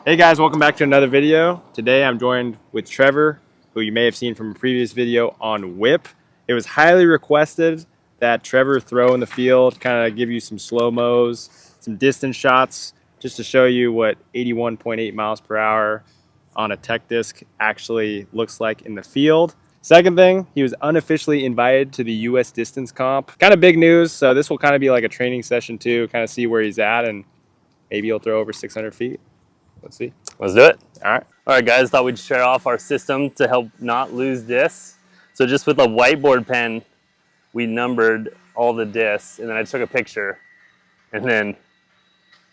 Hey guys, welcome back to another video. Today I'm joined with Trevor, who you may have seen from a previous video on whip. It was highly requested that Trevor throw in the field, kind of give you some slow-mos, some distance shots, just to show you what 81.8 miles per hour on a tech disc actually looks like in the field. Second thing, he was unofficially invited to the US distance comp. Kind of big news, so this will kind of be like a training session too, kind of see where he's at, and maybe he'll throw over 600 feet. Let's see. Let's do it. All right. All right, guys, thought we'd share off our system to help not lose discs. So just with a whiteboard pen, we numbered all the discs, and then I took a picture. And then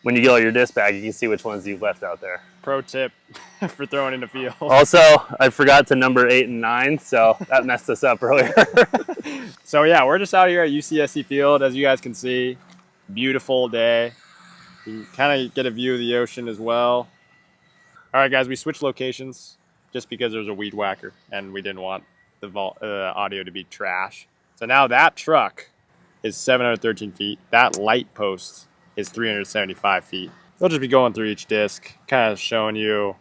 when you get all your discs back, you can see which ones you've left out there. Pro tip for throwing in the field. Also, I forgot to number 8 and 9, so that messed us up earlier. So yeah, we're just out here at UCSC Field. As you guys can see, beautiful day. You kind of get a view of the ocean as well. All right, guys, we switched locations just because there's a weed whacker and we didn't want the audio to be trash. So now that truck is 713 feet. That light post is 375 feet. We'll just be going through each disc, kind of showing you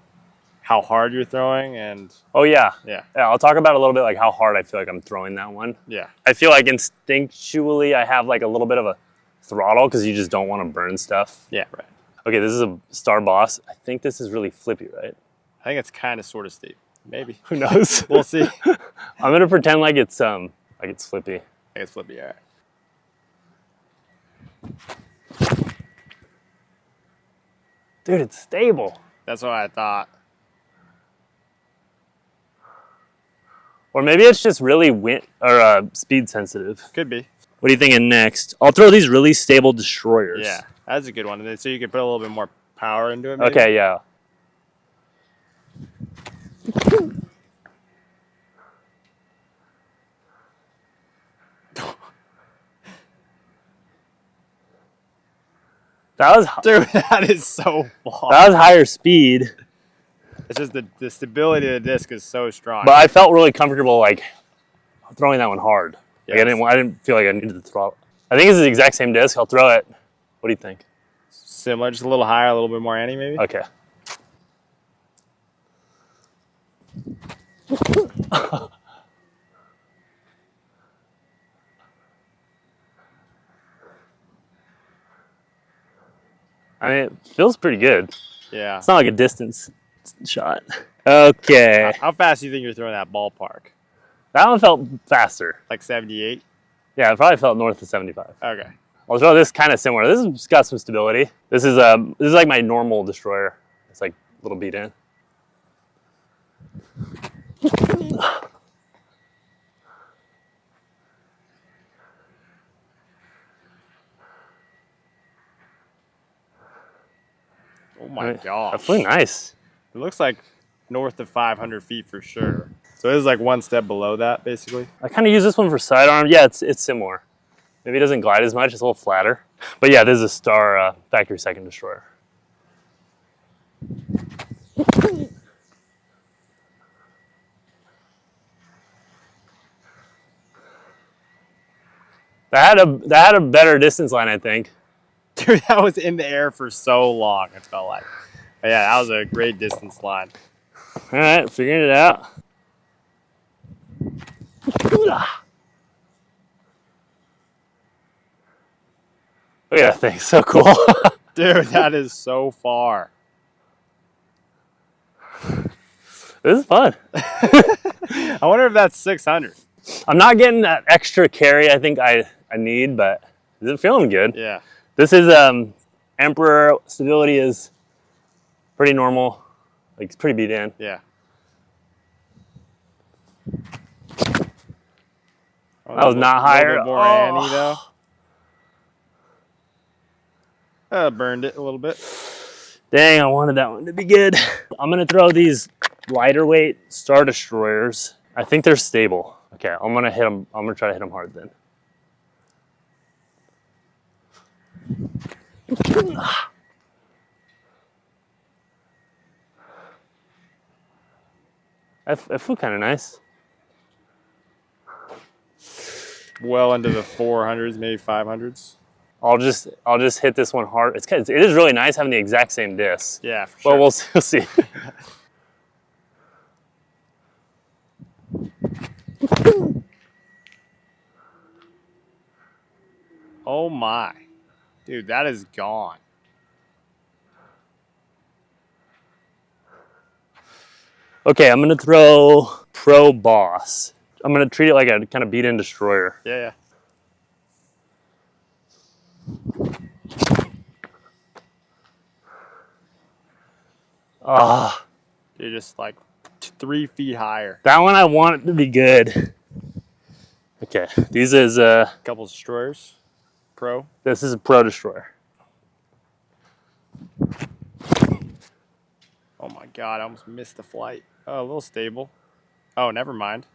how hard you're throwing and Oh yeah. yeah, I'll talk about a little bit like how hard I feel like I'm throwing that one. yeah. I feel like instinctually I have like a little bit of a throttle because you just don't want to burn stuff. Yeah, right. Okay, this is a Star Boss. I think this is really flippy, right? I think it's kind of sort of steep. Maybe. Who knows? We'll see. I'm gonna pretend like it's flippy. I think it's flippy, all right. Dude, it's stable. That's what I thought. Or maybe it's just really wind or speed sensitive. Could be. What are you thinking next? I'll throw these really stable destroyers. Yeah, that's a good one. And then so you can put a little bit more power into it. Maybe? Okay, yeah. That was Dude, that is so far. that was higher speed, It's just the stability of the disc is so strong. but I felt really comfortable like throwing that one hard. Like Yes. I didn't feel like I needed to throw. I think it's the exact same disc. I'll throw it. What do you think? Similar, just a little higher, a little bit more anti maybe. Okay. I mean, it feels pretty good. Yeah. It's not like a distance shot. Okay. How fast do you think you're throwing that ballpark? That one felt faster. Like 78? Yeah, it probably felt north of 75. Okay. I'll throw this kind of similar. This has got some stability. This is like my normal destroyer. It's like a little beat in. Oh my That gosh. flew nice. It looks like north of 500 feet for sure. So this is like one step below that, basically. I kind of use this one for sidearm. Yeah, it's similar. Maybe it doesn't glide as much. It's a little flatter. But yeah, this is a Star factory second destroyer. That had a better distance line, I think. Dude, that was in the air for so long, it felt like. But yeah, that was a great distance line. All right, figuring it out. Look at that thing, so cool. Dude, that is so far. This is fun. I wonder if that's 600. I'm not getting that extra carry I think I need, but is it feeling good? Yeah. This is Emperor stability is pretty normal. Like it's pretty beat in. Yeah. Oh, That was not higher. A little bit more anti, though. Burned it a little bit. Dang, I wanted that one to be good. I'm gonna throw these lighter weight Star Destroyers. I think they're stable. Okay, I'm gonna hit them. I'm gonna try to hit them hard then. That flew kind of nice. Well into the 400s, maybe 500s. I'll just hit this one hard. It is really nice having the exact same disc. Yeah, for sure. But we'll see. Oh my. Dude, that is gone. Okay, I'm gonna throw Pro Boss. I'm gonna treat it like a kind of beat-in destroyer. Yeah, Ah, You're just like 3 feet higher. that one I want it to be good. Okay, this is Couple destroyers. Pro. this is a Pro Destroyer. Oh my god, I almost missed the flight. Oh, a little stable. Oh, never mind.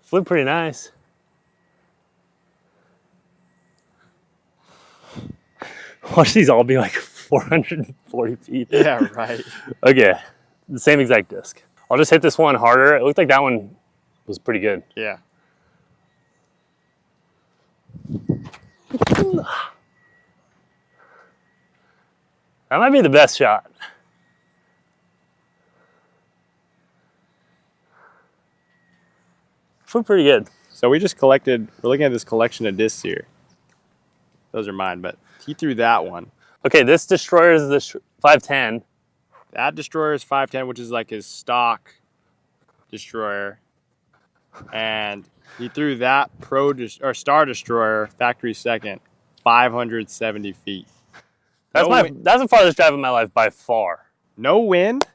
Flew pretty nice. Watch these all be like 440 feet. Yeah, right. Okay, the same exact disc. I'll just hit this one harder. It looked like that one was pretty good. Yeah. That might be the best shot. Flew pretty good. So we're looking at this collection of discs here. Those are mine, but he threw that one. Okay, this destroyer is the 510. That destroyer is 510, which is like his stock destroyer. And he threw that Star Destroyer, factory second, 570 feet. That's that's the farthest drive of my life by far. No wind.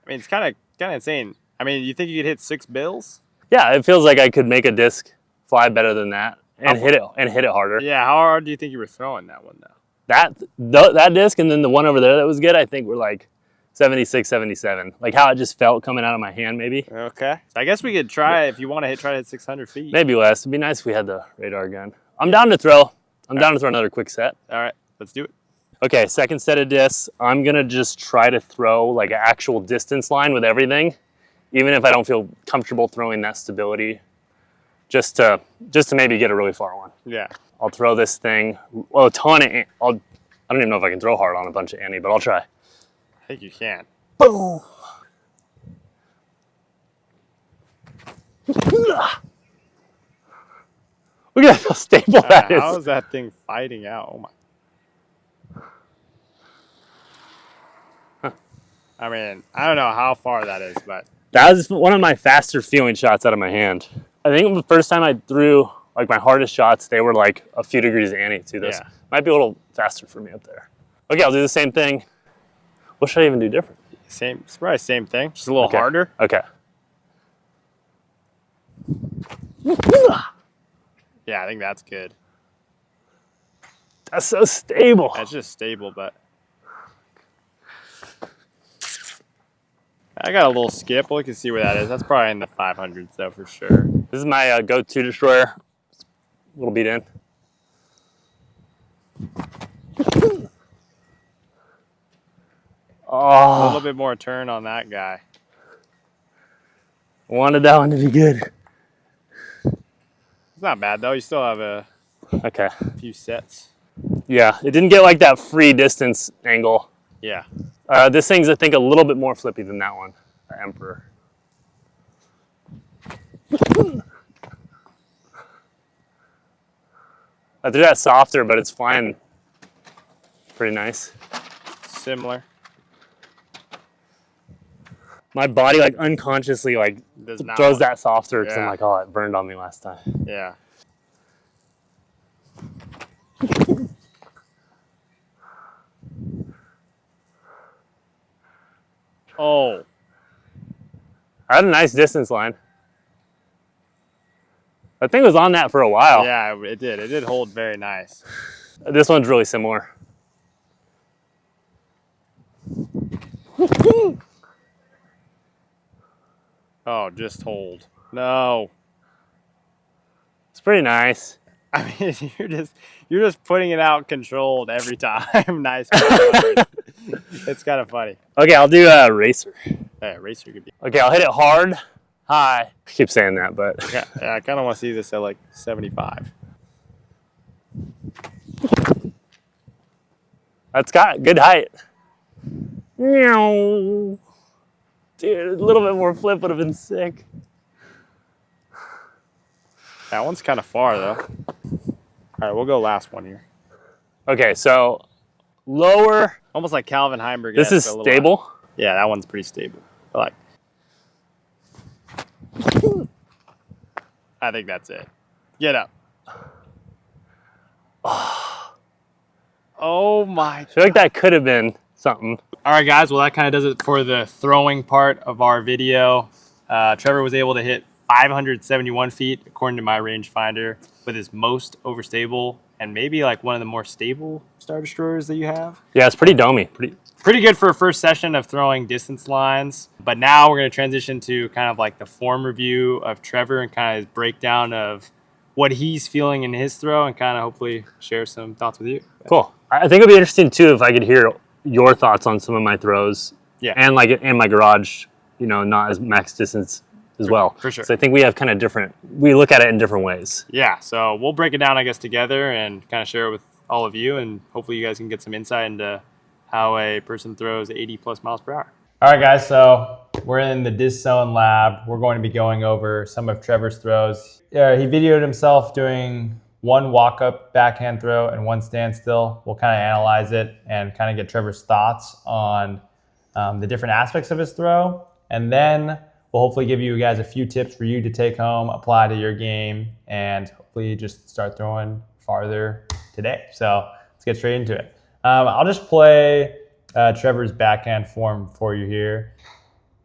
I mean, it's kind of insane. I mean, you think you could hit 6 bills? Yeah, it feels like I could make a disc fly better than that and hit it harder. Yeah. How hard do you think you were throwing that one though? That disc and then the one over there that was good, I think were like 76, 77. Like how it just felt coming out of my hand, maybe. Okay. So I guess we could try if you want to try to hit 600 feet. Maybe less. It'd be nice if we had the radar gun. I'm down to throw. I'm down to throw another quick set. All right, let's do it. Okay, second set of discs. I'm gonna just try to throw like an actual distance line with everything, even if I don't feel comfortable throwing that stability, just to maybe get a really far one. Yeah. I'll throw this thing. Well, a ton of. I don't even know if I can throw hard on a bunch of Annie, but I'll try. I think you can. Boom. Look at how stable that is. How is that thing fighting out? Oh my. I mean, I don't know how far that is, but That was one of my faster feeling shots out of my hand. I think the first time I threw like my hardest shots, they were like a few degrees Annie to this. Yeah. Might be a little faster for me up there. Okay, I'll do the same thing. What should I even do different? it's probably the same thing, just a little Okay. harder. Okay. Yeah, I think that's good. That's so stable. That's just stable, but I got a little skip. We can see where that is. That's probably in the 500s though, for sure. This is my go-to destroyer. A little beat in. A Oh, little bit more turn on that guy. wanted that one to be good. It's not bad though. You still have a Okay. few sets. Yeah, it didn't get like that free distance angle. Yeah. This thing's, I think, a little bit more flippy than that one, the Emperor. I threw that softer, but it's flying pretty nice. Similar. My body, like, unconsciously, like, Does not throws want- that softer because I'm Yeah. like, oh, it burned on me last time. Yeah. Oh. I had a nice distance line. I think it was on that for a while. Yeah, it did. It did hold very nice. This one's really similar. Oh, just hold. No. It's pretty nice. I mean, you're just putting it out controlled every time. Nice. It's kind of funny. Okay, I'll do a racer. Yeah, racer could be. Okay, I'll hit it hard, high. I keep saying that, but Yeah, I kind of want to see this at like 75. That's got good height. Meow. Dude, a little bit more flip would have been sick. That one's kind of far though. All right, we'll go last one here. Okay, so lower. Almost like Calvin Heimberg. This is stable. Yeah, that one's pretty stable. I think that's it. Get up. Oh my. I feel like that could have been something. All right, guys. Well, that kind of does it for the throwing part of our video. Trevor was able to hit 571 feet, according to my rangefinder, with his most overstable and maybe like one of the more stable Star Destroyers that you have. Yeah, it's pretty domey. Pretty good for a first session of throwing distance lines. But now we're going to transition to kind of like the form review of Trevor and kind of his breakdown of what he's feeling in his throw and kind of hopefully share some thoughts with you. Cool. I think it'd be interesting too if I could hear your thoughts on some of my throws. Yeah. And like in my garage, you know, not as max distance as well. For sure. So I think we have kind of different, we look at it in different ways. Yeah, so we'll break it down, I guess, together and kind of share it with all of you, and hopefully you guys can get some insight into how a person throws 80 plus miles per hour. All right, guys, so we're in the Disc Zone lab. We're going to be going over some of Trevor's throws. He videoed himself doing one walk-up backhand throw and one standstill. We'll kind of analyze it and kind of get Trevor's thoughts on the different aspects of his throw, and then we'll hopefully give you guys a few tips for you to take home, apply to your game, and hopefully just start throwing farther today. So let's get straight into it. I'll just play Trevor's backhand form for you here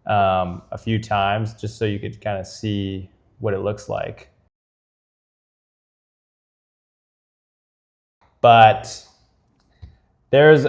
a few times just so you could kind of see what it looks like. But there's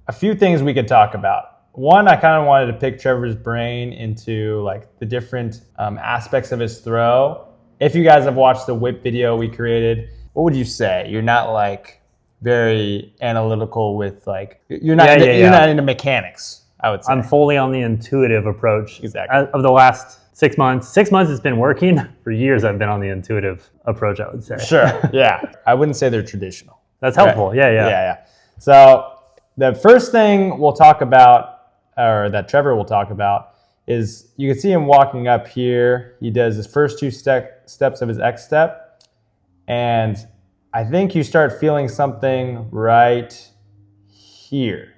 a few things we could talk about. One, I kind of wanted to pick Trevor's brain into like the different aspects of his throw. If you guys have watched the whip video we created, what would you say? You're not like very analytical with like, you're not into mechanics, I would say. I'm fully on the intuitive approach. Exactly. Of the last 6 months. 6 months it's been working. For years I've been on the intuitive approach, I would say. Sure, yeah. I wouldn't say they're traditional. That's helpful, right? Yeah. So the first thing we'll talk about, or that Trevor will talk about, is you can see him walking up here. He does his first two steps of his X step. And I think you start feeling something right here.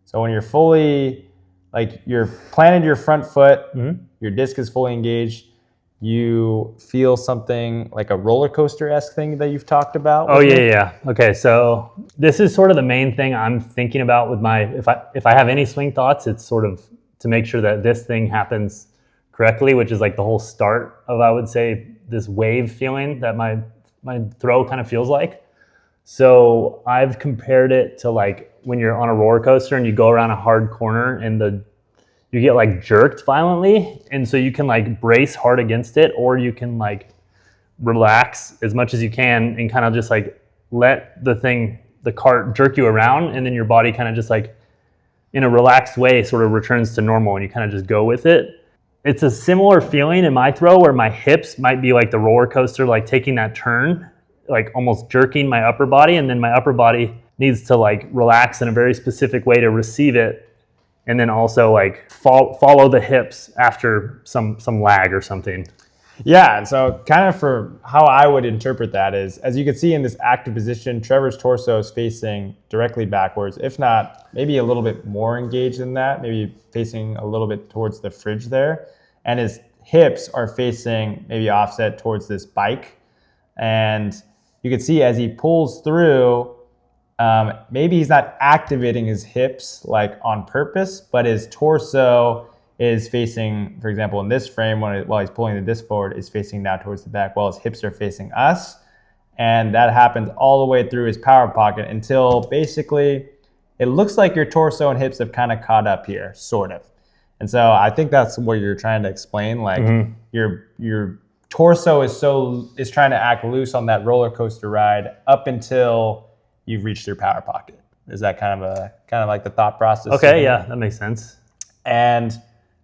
So when you're fully, like you're planted your front foot, your disc is fully engaged, you feel something like a roller coaster-esque thing that you've talked about. Oh yeah. Okay, so this is sort of the main thing I'm thinking about with my, if I have any swing thoughts, it's sort of to make sure that this thing happens correctly, which is like the whole start of, I would say, this wave feeling that my throw kind of feels like. So I've compared it to like when you're on a roller coaster and you go around a hard corner and you get like jerked violently, and so you can like brace hard against it, or you can like relax as much as you can and kind of just like let the cart jerk you around, and then your body kind of just like in a relaxed way sort of returns to normal and you kind of just go with it. It's a similar feeling in my throw where my hips might be like the roller coaster, like taking that turn, like almost jerking my upper body, and then my upper body needs to like relax in a very specific way to receive it. And then also like follow the hips after some lag or something. Yeah, and so kind of for how I would interpret that is, as you can see in this active position, Trevor's torso is facing directly backwards, if not maybe a little bit more engaged than that, maybe facing a little bit towards the fridge there. And his hips are facing maybe offset towards this bike. And you can see as he pulls through, maybe he's not activating his hips like on purpose, but his torso is facing, for example, in this frame, while he's pulling the disc forward, is facing now towards the back while his hips are facing us. And that happens all the way through his power pocket until basically it looks like your torso and hips have kind of caught up here, sort of. And so I think that's what you're trying to explain. Like your torso is trying to act loose on that roller coaster ride up until you've reached your power pocket. Is that kind of like the thought process? Okay, yeah, that makes sense. And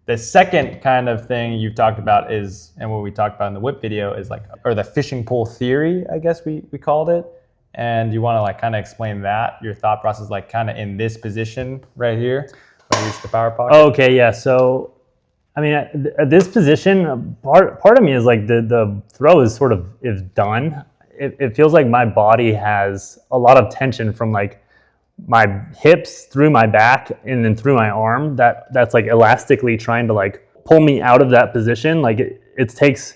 the second kind of thing you've talked about is, and what we talked about in the whip video is like, or the fishing pole theory, I guess we called it, And you want to like kind of explain that, your thought process, like kind of in this position right here when you reach the power pocket. Oh, okay, yeah. So, I mean, at this position, part of me is like the throw is sort of is done. It feels like my body has a lot of tension from like my hips through my back and then through my arm. That's like elastically trying to like pull me out of that position. Like it takes.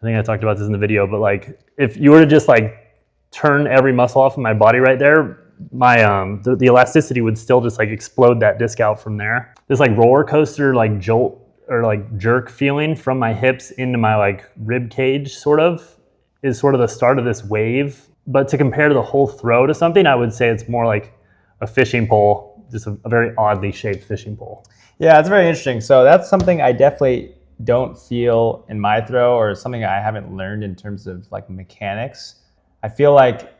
I think I talked about this in the video, but like if you were to just like turn every muscle off of my body right there, my the elasticity would still just like explode that disc out from there. This like roller coaster like jolt or like jerk feeling from my hips into my like rib cage sort of is sort of the start of this wave. But to compare to the whole throw to something, I would say it's more like a fishing pole, just a very oddly shaped fishing pole. Yeah, it's very interesting. So that's something I definitely don't feel in my throw, or something I haven't learned in terms of like mechanics. I feel like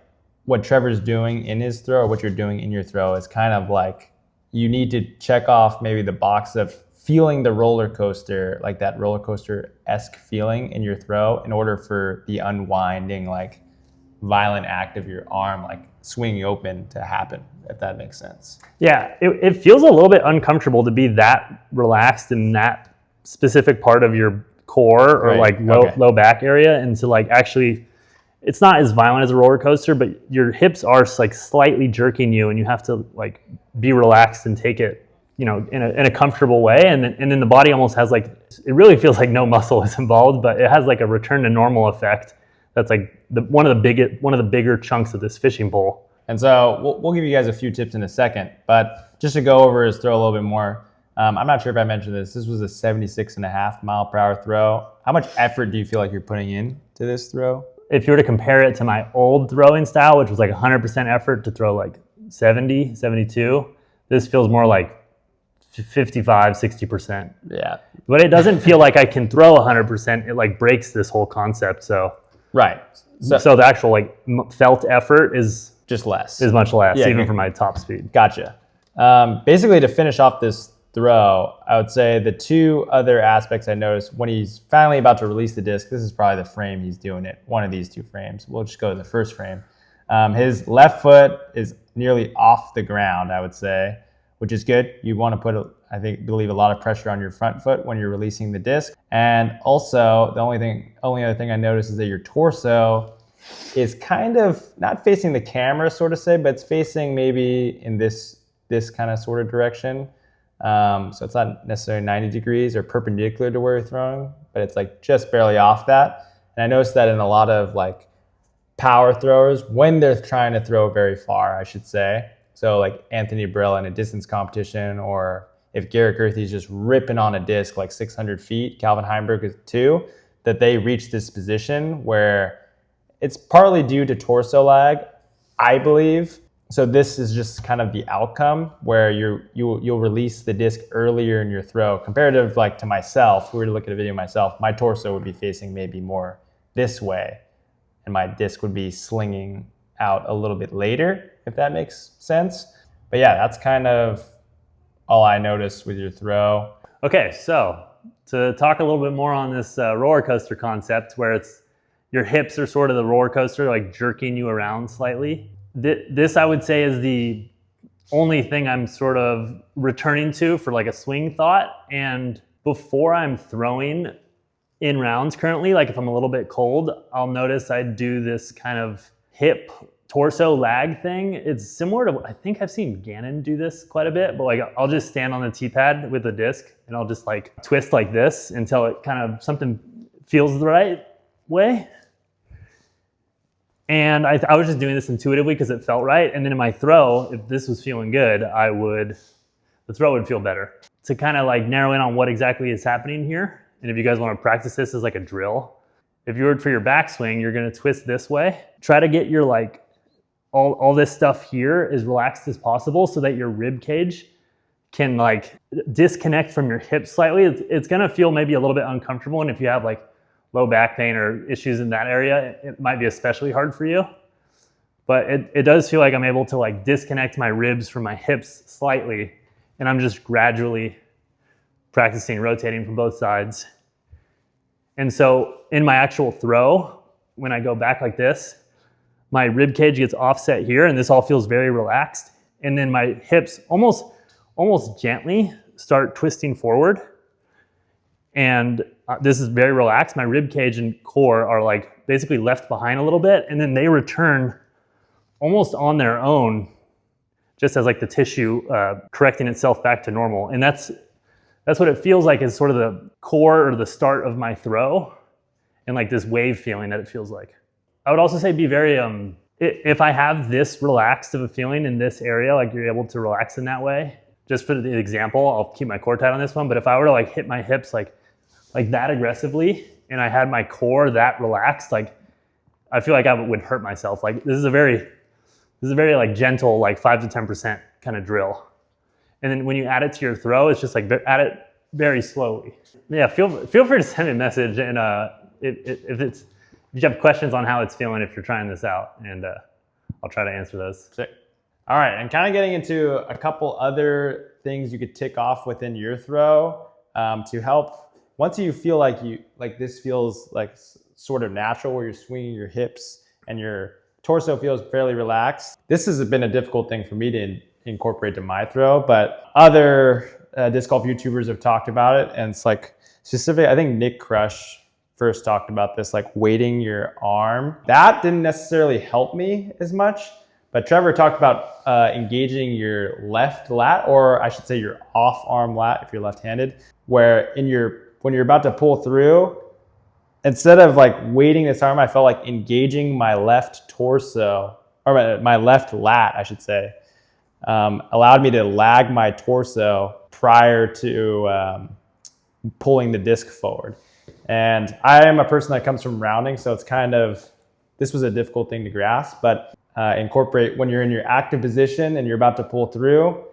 what Trevor's doing in his throw, or what you're doing in your throw, is kind of like you need to check off maybe the box of feeling the roller coaster, like that roller coaster-esque feeling in your throw, in order for the unwinding, like violent act of your arm, like swinging open, to happen, if that makes sense. Yeah, it feels a little bit uncomfortable to be that relaxed in that specific part of your core or Right. like low back area, and to like actually, it's not as violent as a roller coaster, but your hips are like slightly jerking you, and you have to like be relaxed and take it, you know, in a comfortable way. And then the body almost has like, it really feels like no muscle is involved, but it has like a return to normal effect. That's like one of the bigger chunks of this fishing pole. And so we'll give you guys a few tips in a second, but just to go over his throw a little bit more, I'm not sure if I mentioned this. This was a 76.5 mile per hour throw. How much effort do you feel like you're putting in to this throw? If you were to compare it to my old throwing style, which was like 100% effort to throw like 70, 72, this feels more like 55, 60%. Yeah. But it doesn't feel like I can throw 100%. It like breaks this whole concept. So Right. so the actual like felt effort is Just less. much less, Yeah, even for my top speed. Gotcha. Basically, to finish off this throw, I would say the two other aspects I noticed when he's finally about to release the disc, this is probably the frame he's doing it, one of these two frames. We'll just go to the first frame. His left foot is nearly off the ground, I would say, which is good. You want to put, believe a lot of pressure on your front foot when you're releasing the disc. And also, the only other thing I noticed is that your torso is kind of not facing the camera, sort of say, but it's facing maybe in this kind of sort of direction. So it's not necessarily 90 degrees or perpendicular to where you're throwing, but it's like just barely off that. And I noticed that in a lot of like power throwers, when they're trying to throw very far, I should say. So like Anthony Brill in a distance competition, or if Garrett Gurthey's just ripping on a disc like 600 feet, Calvin Heimberg is too, that they reach this position where it's partly due to torso lag, I believe. So this is just kind of the outcome where you'll release the disc earlier in your throw. Comparative like to myself, if we were to look at a video of myself, my torso would be facing maybe more this way, and my disc would be slinging out a little bit later, if that makes sense. But yeah, that's kind of all I noticed with your throw. Okay, so to talk a little bit more on this roller coaster concept, where it's your hips are sort of the roller coaster, like jerking you around slightly. This I would say is the only thing I'm sort of returning to for like a swing thought. And before I'm throwing in rounds currently, like if I'm a little bit cold, I'll notice I do this kind of hip torso lag thing. It's similar to, I think I've seen Gannon do this quite a bit, but like I'll just stand on the tee-pad with the disc and I'll just like twist like this until it kind of something feels the right way. And I was just doing this intuitively because it felt right. And then in my throw, if this was feeling good, the throw would feel better. To kind of like narrow in on what exactly is happening here, and if you guys want to practice this as like a drill, if you were for your backswing, you're going to twist this way. Try to get your like, all this stuff here as relaxed as possible so that your rib cage can like disconnect from your hips slightly. It's going to feel maybe a little bit uncomfortable. And if you have like low back pain or issues in that area, it might be especially hard for you. But it does feel like I'm able to like disconnect my ribs from my hips slightly. And I'm just gradually practicing rotating from both sides. And so in my actual throw, when I go back like this, my rib cage gets offset here, and this all feels very relaxed. And then my hips almost gently start twisting forward. And this is very relaxed. My rib cage and core are like basically left behind a little bit, and then they return almost on their own, just as like the tissue correcting itself back to normal. And that's what it feels like, is sort of the core or the start of my throw, and like this wave feeling that it feels like. I would also say be very, if I have this relaxed of a feeling in this area, like you're able to relax in that way, just for the example, I'll keep my core tight on this one, but if I were to like hit my hips like that aggressively, and I had my core that relaxed, like I feel like I would hurt myself. Like this is a very like gentle, like 5 to 10% kind of drill. And then when you add it to your throw, it's just like add it very slowly. Yeah, feel free to send me a message, and if you have questions on how it's feeling if you're trying this out, and I'll try to answer those. Sick. All right, and kind of getting into a couple other things you could tick off within your throw to help. Once you feel like this feels like sort of natural, where you're swinging your hips and your torso feels fairly relaxed. This has been a difficult thing for me to incorporate to my throw, but other disc golf YouTubers have talked about it, and it's like specifically, I think Nick Crush first talked about this, like weighting your arm. That didn't necessarily help me as much, but Trevor talked about engaging your left lat, or I should say your off arm lat if you're left-handed, where when you're about to pull through, instead of like weighting this arm, I felt like engaging my left torso, or my left lat, I should say, allowed me to lag my torso prior to pulling the disc forward. And I am a person that comes from rounding, so it's this was a difficult thing to grasp, but incorporate when you're in your active position and you're about to pull through.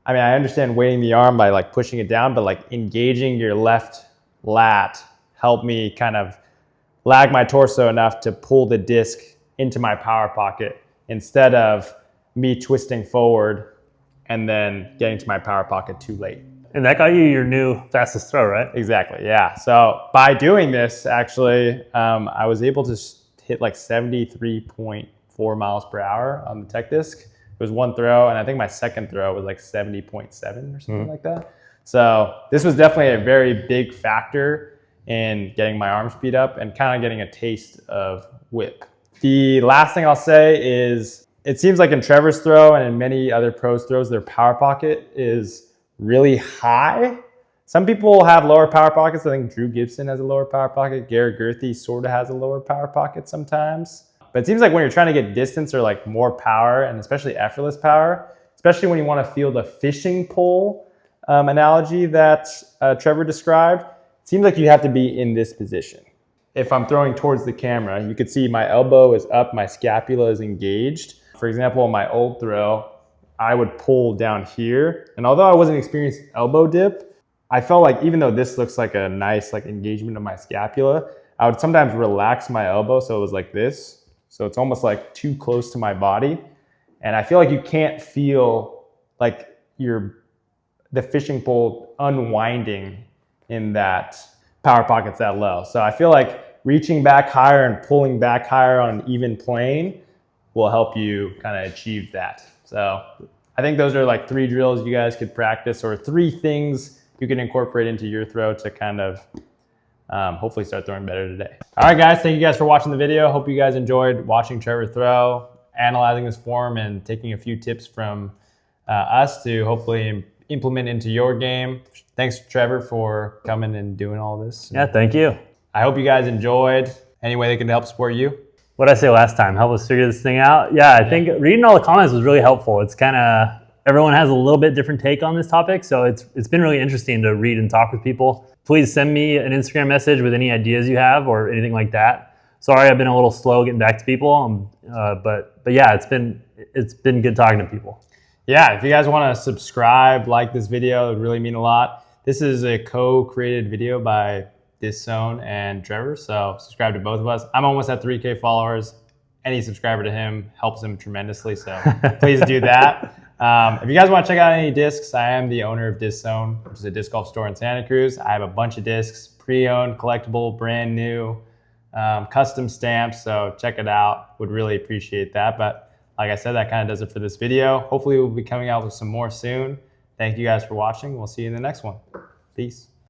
I mean, I understand weighting the arm by like pushing it down, but like engaging your left lat helped me kind of lag my torso enough to pull the disc into my power pocket instead of me twisting forward and then getting to my power pocket too late. And that got you your new fastest throw, right? Exactly, yeah. So by doing this, actually, I was able to hit like 73.4 miles per hour on the tech disc. It was one throw, and I think my second throw was like 70.7 or something like that. So this was definitely a very big factor in getting my arm speed up and kind of getting a taste of whip. The last thing I'll say is, it seems like in Trevor's throw and in many other pros' throws, their power pocket is really high. Some people have lower power pockets. I think Drew Gibson has a lower power pocket. Garrett Gerthy sort of has a lower power pocket sometimes. But it seems like when you're trying to get distance or like more power, and especially effortless power, especially when you want to feel the fishing pole analogy that Trevor described, it seems like you have to be in this position. If I'm throwing towards the camera, you could see my elbow is up, my scapula is engaged. For example, on my old throw, I would pull down here. And although I wasn't experiencing elbow dip, I felt like even though this looks like a nice like engagement of my scapula, I would sometimes relax my elbow so it was like this. So it's almost like too close to my body. And I feel like you can't feel like the fishing pole unwinding in that power pocket's that low. So I feel like reaching back higher and pulling back higher on an even plane will help you kind of achieve that. So I think those are like 3 drills you guys could practice, or 3 things you can incorporate into your throw to kind of hopefully start throwing better today. All right, guys, thank you guys for watching the video. Hope you guys enjoyed watching Trevor throw, analyzing his form, and taking a few tips from us to hopefully implement into your game. Thanks, Trevor, for coming and doing all this. Yeah, thank you. I hope you guys enjoyed. Any way they can help support you? What did I say last time? Help us figure this thing out? Yeah, I think reading all the comments was really helpful. It's kind of, everyone has a little bit different take on this topic, so it's been really interesting to read and talk with people. Please send me an Instagram message with any ideas you have or anything like that. Sorry, I've been a little slow getting back to people, but yeah, it's been good talking to people. Yeah, if you guys want to subscribe, like this video, it would really mean a lot. This is a co-created video by Disc Zone and Trevor, so subscribe to both of us. I'm almost at 3K followers. Any subscriber to him helps him tremendously, so please do that. If you guys want to check out any discs, I am the owner of Disc Zone, which is a disc golf store in Santa Cruz. I have a bunch of discs, pre-owned, collectible, brand new. custom stamps, so check it out. Would really appreciate that. But like I said, that kind of does it for this video. Hopefully we'll be coming out with some more soon. Thank you guys for watching. We'll see you in the next one. Peace.